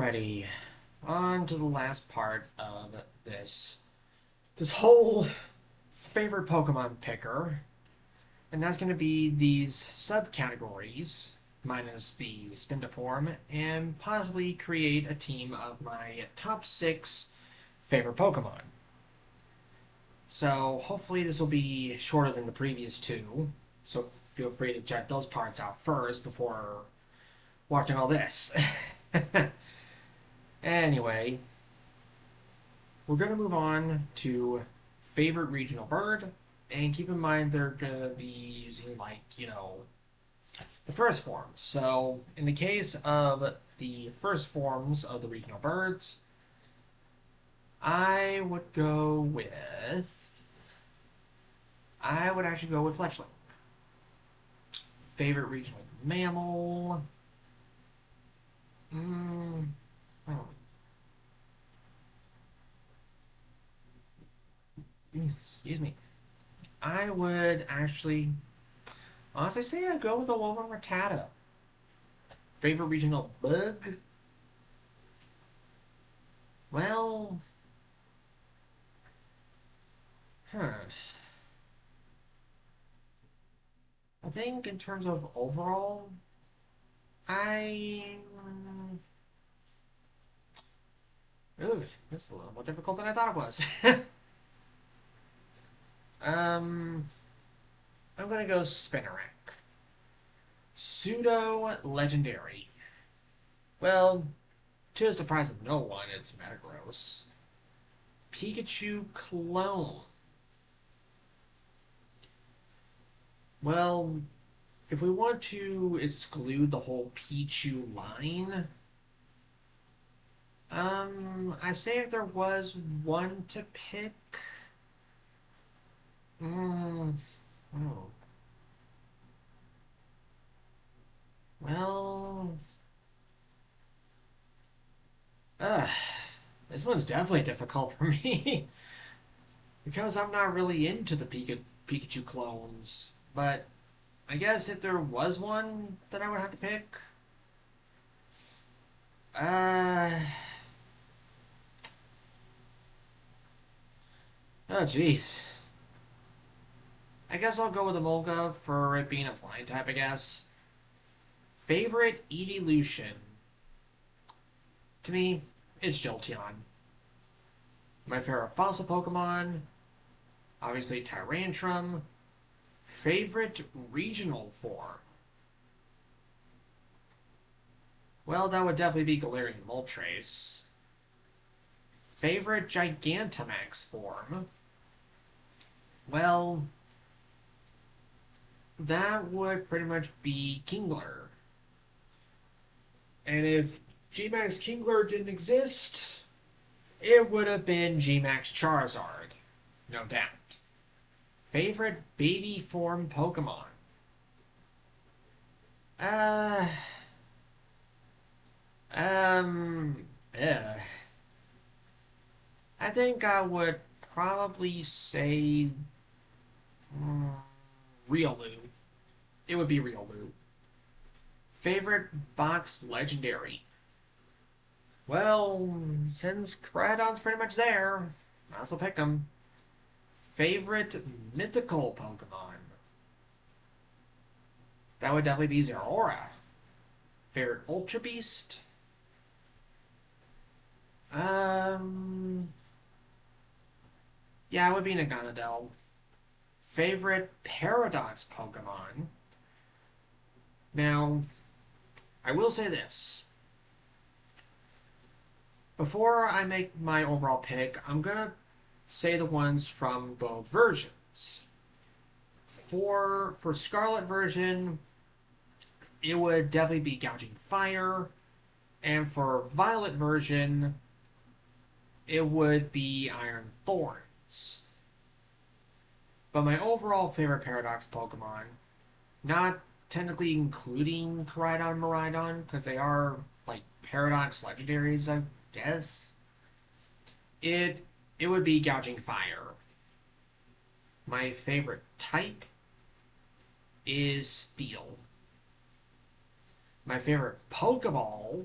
Alrighty, on to the last part of this whole favorite Pokemon picker, and that's going to be these subcategories, minus the Spindaform, and possibly create a team of my top 6 favorite Pokemon. So hopefully this will be shorter than the previous two, so feel free to check those parts out first before watching all this. Anyway, we're going to move on to favorite regional bird, and keep in mind they're going to be using, like, the first forms. So, in the case of the first forms of the regional birds, I would go with. I would actually go with Fletchling. Favorite regional mammal. Oh, excuse me. I would actually honestly say I'd go with the Woman Rattata. Favorite regional bug? Well, huh. I think in terms of overall, I. Ooh, this is a little more difficult than I thought it was. um, I'm gonna go Spinarak. Pseudo Legendary. Well, to the surprise of no one, it's Metagross. Pikachu Clone. Well, if we want to exclude the whole Pichu line, I say if there was one to pick, oh, well, uh, this one's definitely difficult for me because I'm not really into the Pikachu clones. But I guess if there was one that I would have to pick, uh, oh jeez. I guess I'll go with Emolga for it being a flying type, I guess. Favorite Evolution? To me, it's Jolteon. My favorite fossil Pokemon? Obviously Tyrantrum. Favorite regional form? Well, that would definitely be Galarian Moltres. Favorite Gigantamax form? Well, that would pretty much be Kingler. And if Gmax Kingler didn't exist, it would have been Gmax Charizard. No doubt. Favorite baby form Pokemon? Uh, yeah. I think I would probably say Riolu. It would be Riolu. Favorite box legendary? Well, since Koraidon's pretty much there, I also pick him. Favorite mythical Pokemon? That would definitely be Zeraora. Favorite Ultra Beast? Yeah, it would be Naganadel. Favorite Paradox Pokemon? Now, I will say this. Before I make my overall pick, I'm gonna say the ones from both versions. For Scarlet version, it would definitely be Gouging Fire, and for Violet version, it would be Iron Thorns. But my overall favorite Paradox Pokemon, not technically including Koraidon and Miraidon, because they are, like, Paradox legendaries, I guess, it would be Gouging Fire. My favorite type is Steel. My favorite Pokeball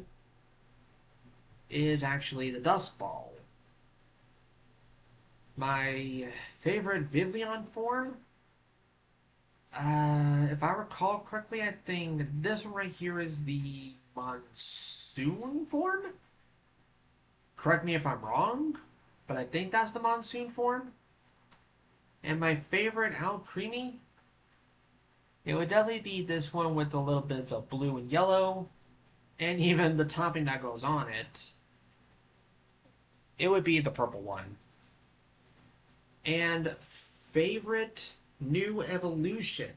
is actually the Dusk Ball. My favorite Vivillon form? If I recall correctly, I think this one right here is the Monsoon form? Correct me if I'm wrong, but I think that's the Monsoon form. And my favorite Alcremie? It would definitely be this one with the little bits of blue and yellow, and even the topping that goes on it. It would be the purple one. And favorite new evolution,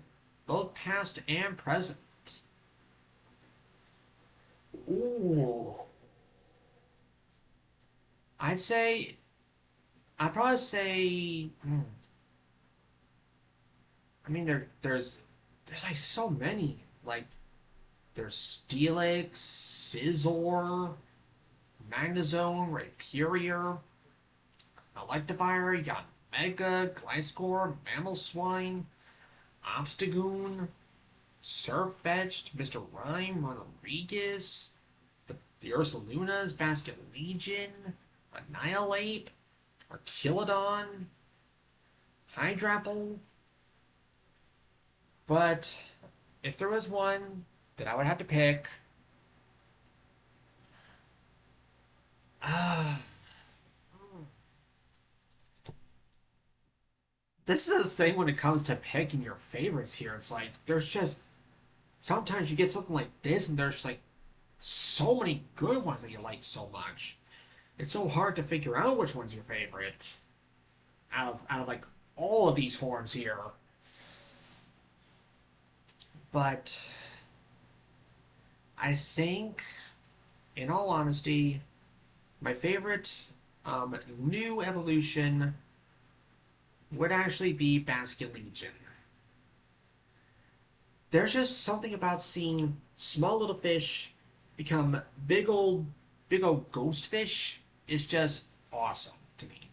both past and present. Ooh. I'd say, I'd probably say, I mean, there's like so many. Like, there's Steelix, Scizor, Magnezone, Rhyperior, Electivire, you got Mega, Gliscor, Mamoswine, Obstagoon, Surfetch'd, Mr. Rhyme, Rodriguez, the Ursalunas, Basket Legion, Annihilate, Archilodon, Hydrapple. But if there was one that I would have to pick, uh, this is the thing when it comes to picking your favorites here. It's like there's just sometimes you get something like this, and there's like so many good ones that you like so much. It's so hard to figure out which one's your favorite out of like all of these forms here. But I think, in all honesty, my favorite new evolution would actually be Basket Legion. There's just something about seeing small little fish become big old ghost fish is just awesome to me.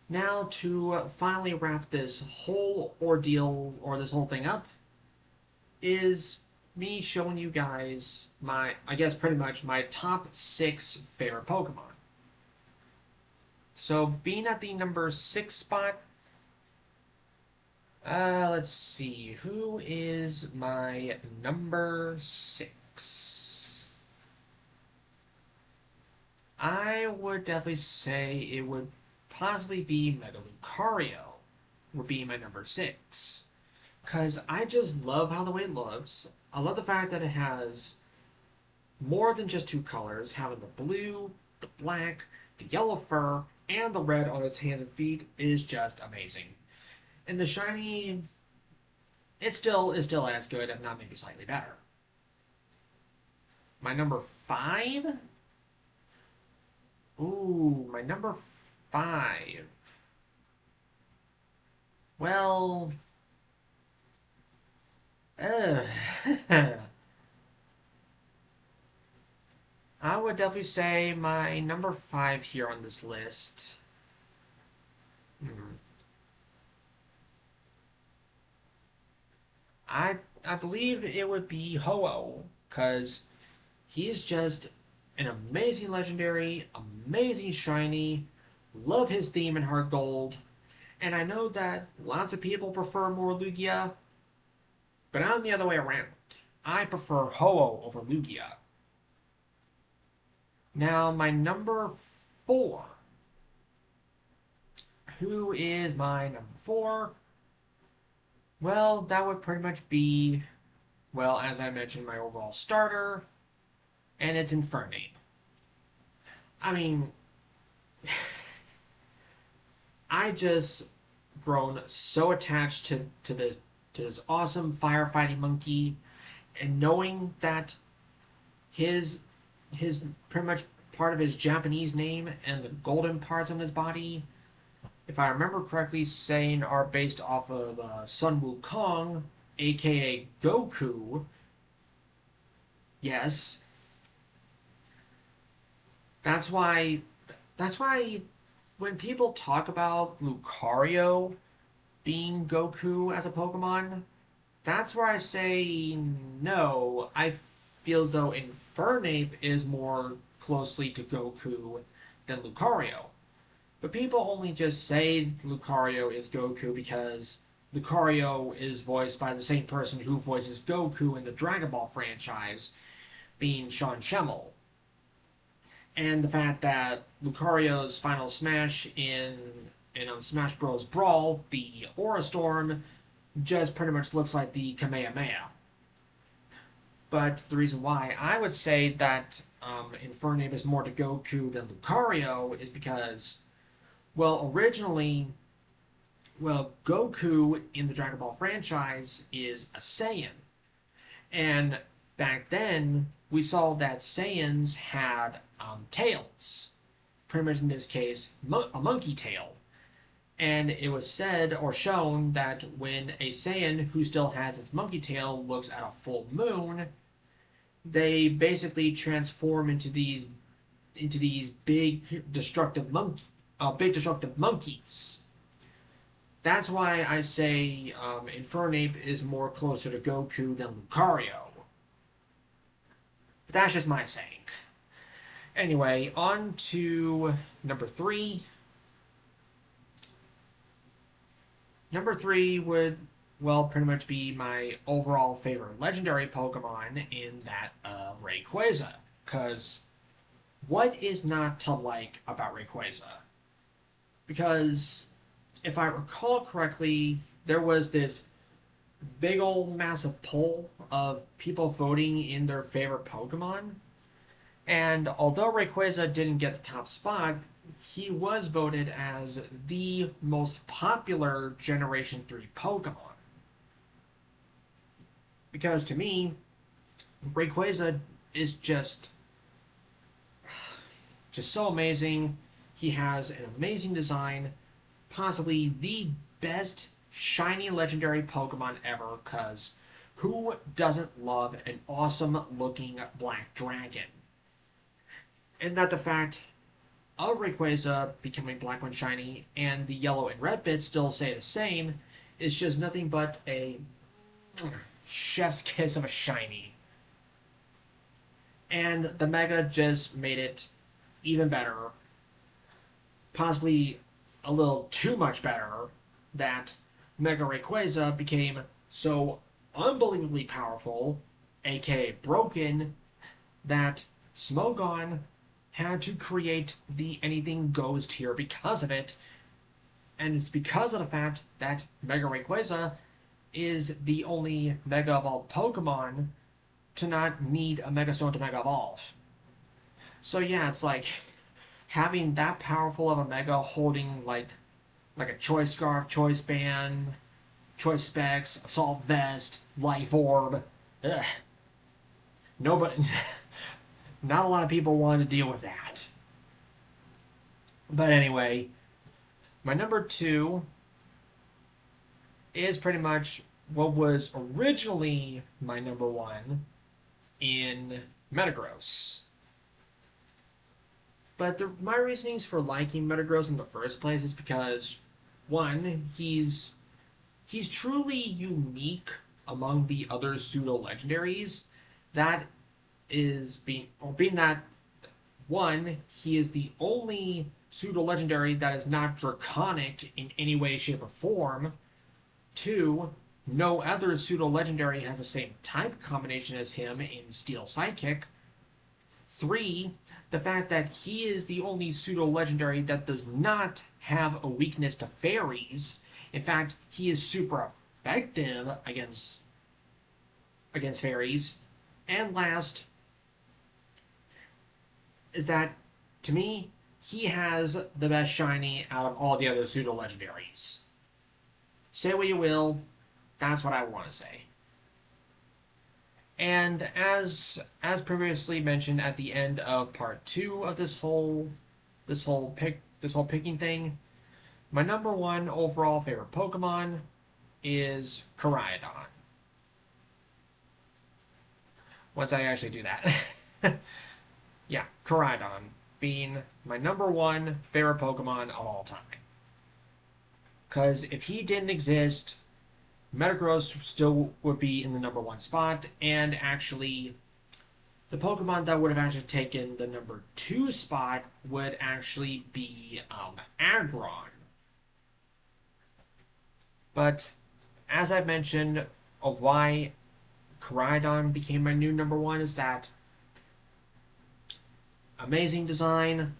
Now, to finally wrap this whole ordeal, or this whole thing up, is me showing you guys my, I guess pretty much my top 6 favorite Pokemon. So, being at the number 6 spot, let's see, who is my number 6? I would definitely say it would possibly be Mega Lucario, would be my number 6. Because I just love how the way it looks. I love the fact that it has more than just 2 colors, having the blue, the black, the yellow fur, and the red on its hands and feet is just amazing. And the shiny, it still is still as good, if not maybe slightly better. My number 5? Ooh, my number 5. Well, I would definitely say my number 5 here on this list. I believe it would be Ho-Oh, because he's just an amazing legendary, amazing shiny, love his theme in Heart Gold, and I know that lots of people prefer more Lugia, but I'm the other way around. I prefer Ho-Oh over Lugia. Now, my number 4. Who is my number 4? Well, that would pretty much be, well, as I mentioned, my overall starter, and it's Infernape. I mean, I just grown so attached to this awesome firefighting monkey, and knowing that his pretty much part of his Japanese name and the golden parts on his body, if I remember correctly, saying are based off of Sun Wukong, aka Goku. Yes, that's why. That's why when people talk about Lucario being Goku as a Pokemon, that's where I say no. I feel as though Infernape is more closely to Goku than Lucario. But people only just say Lucario is Goku because Lucario is voiced by the same person who voices Goku in the Dragon Ball franchise, being Sean Schemmel. And the fact that Lucario's final smash in Smash Bros. Brawl, the Aura Storm, just pretty much looks like the Kamehameha. But the reason why I would say that Infernape is more to Goku than Lucario is because, well, originally, Goku in the Dragon Ball franchise is a Saiyan. And back then, we saw that Saiyans had tails. Pretty much in this case, a monkey tail. And it was said or shown that when a Saiyan who still has its monkey tail looks at a full moon, they basically transform into these big destructive monkeys. That's why I say Infernape is more closer to Goku than Lucario. But that's just my saying. Anyway, on to number 3. Number 3 would, well, pretty much be my overall favorite legendary Pokemon in that of Rayquaza. Because what is not to like about Rayquaza? Because if I recall correctly, there was this big old massive poll of people voting in their favorite Pokemon. And although Rayquaza didn't get the top spot, he was voted as the most popular Generation 3 Pokemon. Because to me, Rayquaza is just so amazing. He has an amazing design, possibly the best shiny legendary Pokemon ever, because who doesn't love an awesome looking black dragon? And that the fact of Rayquaza becoming black when shiny and the yellow and red bits still say the same is just nothing but a chef's kiss of a shiny. And the Mega just made it even better, possibly a little too much better, that Mega Rayquaza became so unbelievably powerful, aka broken, that Smogon had to create the Anything Goes tier because of it. And it's because of the fact that Mega Rayquaza is the only Mega Evolved Pokemon to not need a Mega Stone to Mega Evolve. So yeah, it's like having that powerful of a Mega holding like a Choice Scarf, Choice Band, Choice Specs, Assault Vest, Life Orb. Ugh. Nobody... Not a lot of people wanted to deal with that. But anyway, my number 2 is pretty much what was originally my number 1 in Metagross. But my reasonings for liking Metagross in the first place is because, one, he's truly unique among the other pseudo-legendaries. That is being that, one, he is the only pseudo-legendary that is not draconic in any way, shape, or form. 2, no other pseudo-legendary has the same type combination as him in Steel Psychic. 3, the fact that he is the only pseudo-legendary that does not have a weakness to fairies. In fact, he is super effective against fairies. And last is that, to me, he has the best shiny out of all the other pseudo-legendaries. Say what you will, that's what I want to say. And as previously mentioned at the end of part 2 of this whole picking thing, my number 1 overall favorite Pokemon is Koraidon. Once I actually do that. Yeah, Koraidon being my number 1 favorite Pokemon of all time. Because if he didn't exist, Metagross still would be in the number 1 spot, and actually The Pokemon that would have actually taken the number 2 spot would actually be Aggron. But as I mentioned, of why Koraidon became my new number 1 is that amazing design.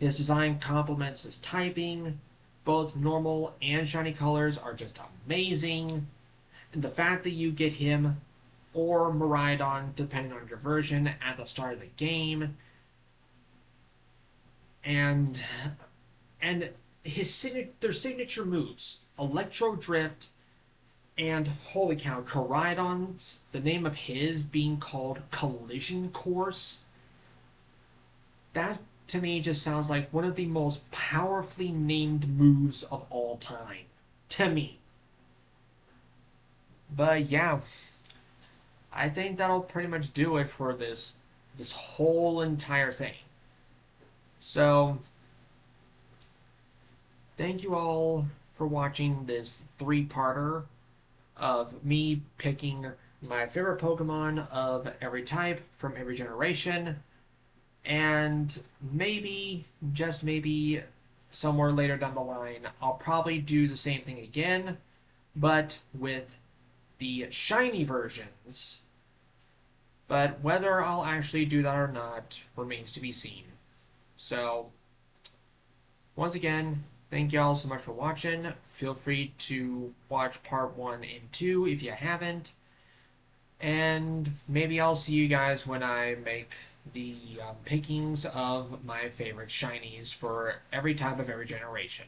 His design complements his typing. Both normal and shiny colors are just amazing. And the fact that you get him or Miraidon, depending on your version, at the start of the game, and their signature moves, Electro Drift, and holy cow, Koraidon's, the name of his being called Collision Course, that to me just sounds like one of the most powerfully named moves of all time. To me. But yeah, I think that'll pretty much do it for this whole entire thing. So, thank you all for watching this 3-parter of me picking my favorite Pokemon of every type from every generation. And maybe, just maybe, somewhere later down the line, I'll probably do the same thing again, but with the shiny versions. But whether I'll actually do that or not remains to be seen. So, once again, thank you all so much for watching. Feel free to watch part 1 and 2 if you haven't. And maybe I'll see you guys when I make the pickings of my favorite shinies for every type of every generation.